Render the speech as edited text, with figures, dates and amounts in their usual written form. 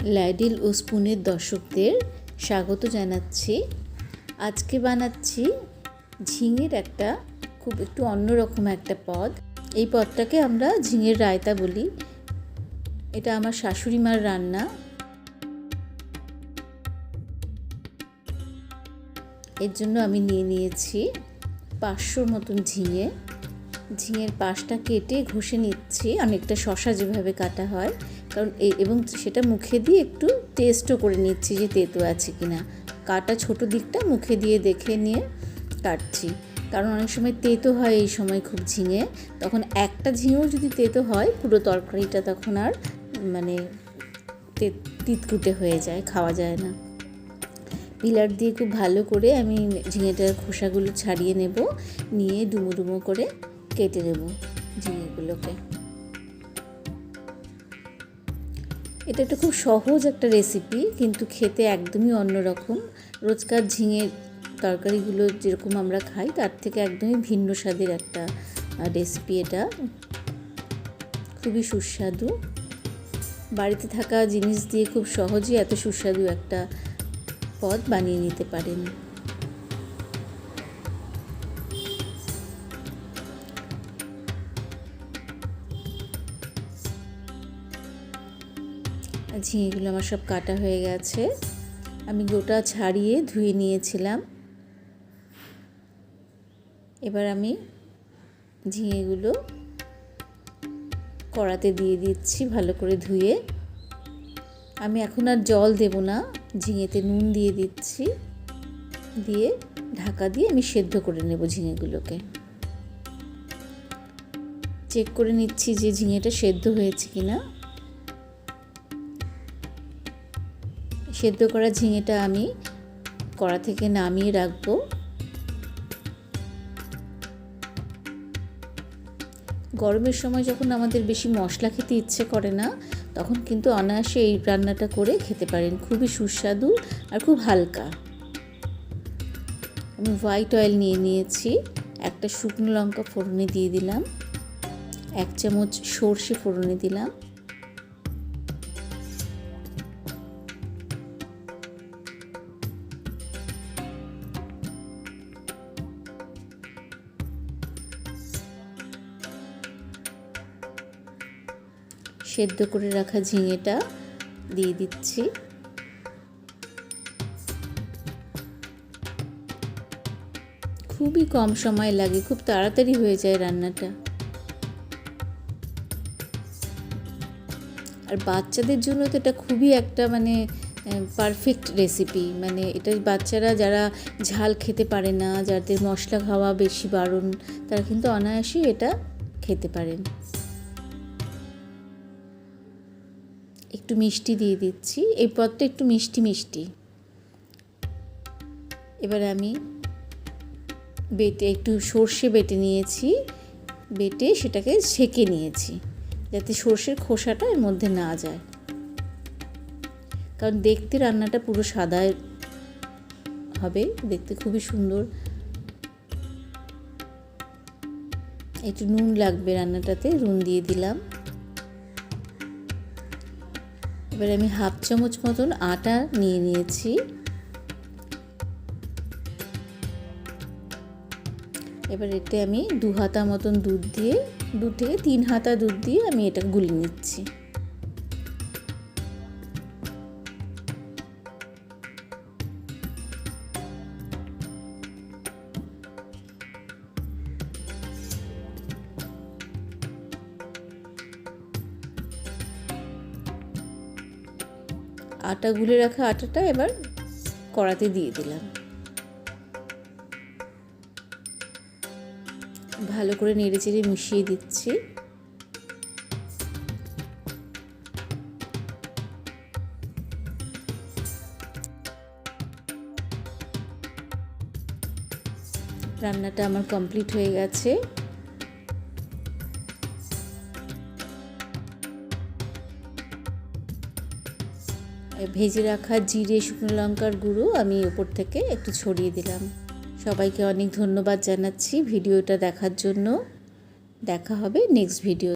লাইডেল ও স্পুনের দর্শকদের স্বাগত জানাচ্ছি। আজকে বানাচ্ছি ঝিঙের একটু অন্যরকম একটা পদ। এই পদটাকে আমরা ঝিঙের রায়তা বলি। এটা আমার শাশুড়ি মার রান্না। এর জন্য আমি নিয়ে নিয়েছি 500 মতন ঝিঙে। ঝিঙের পাশটা কেটে ঘষে নিচ্ছি, অনেকটা শসা যেভাবে কাটা হয়, কারণ এবং সেটা মুখে দিয়ে একটু টেস্টও করে নিচ্ছি যে তেতো আছে কিনা। কাটা ছোট দিকটা মুখে দিয়ে দেখে নিয়ে কাটছি, কারণ অনেক সময় তেতো হয় এই সময় খুব ঝিঙে। তখন একটা ঝিঙেও যদি তেতো হয়, পুরো তরকারিটা তখন আর তিতকুটে হয়ে যায়, খাওয়া যায় না। পিলার দিয়ে খুব ভালো করে আমি ঝিঙেটার খোসাগুলো ছাড়িয়ে নেব, নিয়ে ডুমো ডুমো করে কেটে নেব ঝিঙেগুলোকে। এটা একটা খুব সহজ একটা রেসিপি, কিন্তু খেতে একদমই অন্যরকম। রোজকার ঝিঙের তরকারিগুলো যেরকম আমরা খাই তার থেকে একদমই ভিন্ন স্বাদের একটা রেসিপি। এটা খুবই সুস্বাদু। বাড়িতে থাকা জিনিস দিয়ে খুব সহজেই এত সুস্বাদু একটা পদ বানিয়ে নিতে পারেন। ঝিঙেগুলো আমার সব কাটা হয়ে গেছে। আমি গোটা ছাড়িয়ে ধুয়ে নিয়েছিলাম। এবার আমি ঝিঙেগুলো কড়াতে দিয়ে দিচ্ছি ভালো করে ধুয়ে। আমি এখন আর জল দেব না, ঝিঙেতে নুন দিয়ে দিচ্ছি, দিয়ে ঢাকা দিয়ে আমি সেদ্ধ করে নেব ঝিঙেগুলোকে। চেক করে নিচ্ছি যে ঝিঙেটা সেদ্ধ হয়েছে কিনা। সেদ্ধ করা ঝিঙেটা আমি কড়া থেকে নামিয়ে রাখবো। গরমের সময় যখন আমাদের বেশি মশলা খেতে ইচ্ছে করে না, তখন কিন্তু অনায়াসে এই রান্নাটা করে খেতে পারেন। খুবই সুস্বাদু আর খুব হালকা। আমি হোয়াইট অয়েল নিয়ে নিয়েছি, একটা শুকনো লঙ্কা ফোড়নে দিয়ে দিলাম, 1 চামচ সর্ষে ফোড়নে দিলাম, সেদ্ধ করে রাখা ঝিঙেটা দিয়ে দিচ্ছি। খুবই কম সময় লাগে, খুব তাড়াতাড়ি হয়ে যায় রান্নাটা। আর বাচ্চাদের জন্য তো এটা খুবই একটা পারফেক্ট রেসিপি। এটা বাচ্চারা যারা ঝাল খেতে পারে না, যাদের মশলা খাওয়া বেশি বারণ, তারা কিন্তু অনায়াসেই এটা খেতে পারেন। একটু মিষ্টি দিয়ে দিচ্ছি, এই পদটা একটু মিষ্টি মিষ্টি। এবার আমি একটু সর্ষে বেটে নিয়েছি, বেটে সেটাকে ছেঁকে নিয়েছি, যাতে সর্ষের খোসাটা এর মধ্যে না যায়, কারণ দেখতে রান্নাটা পুরো সাদা হবে, দেখতে খুবই সুন্দর। একটু নুন লাগবে রান্নাটাতে, নুন দিয়ে দিলাম। এবার আমি 1/2 চামচ মতন আটা নিয়ে নিয়েছি। এবার এতে আমি 2 হাতা মতন দুধ দিয়ে, 2 থেকে 3 হাতা দুধ দিয়ে আমি এটা গুলিয়ে নিচ্ছি। আটা গুলে রাখা আটাটা এবার কড়াতে দিয়ে দিলাম, ভালো করে নেড়ে চেড়ে মিশিয়ে দিচ্ছি। রান্নাটা আমার কমপ্লিট হয়ে গেছে। ভেজে রাখা জিরে, শুকনো লঙ্কার গুঁড়ো আমি উপর থেকে একটু ছড়িয়ে দিলাম। সবাইকে অনেক ধন্যবাদ জানাচ্ছি ভিডিওটা দেখার জন্য। দেখা হবে নেক্সট ভিডিও।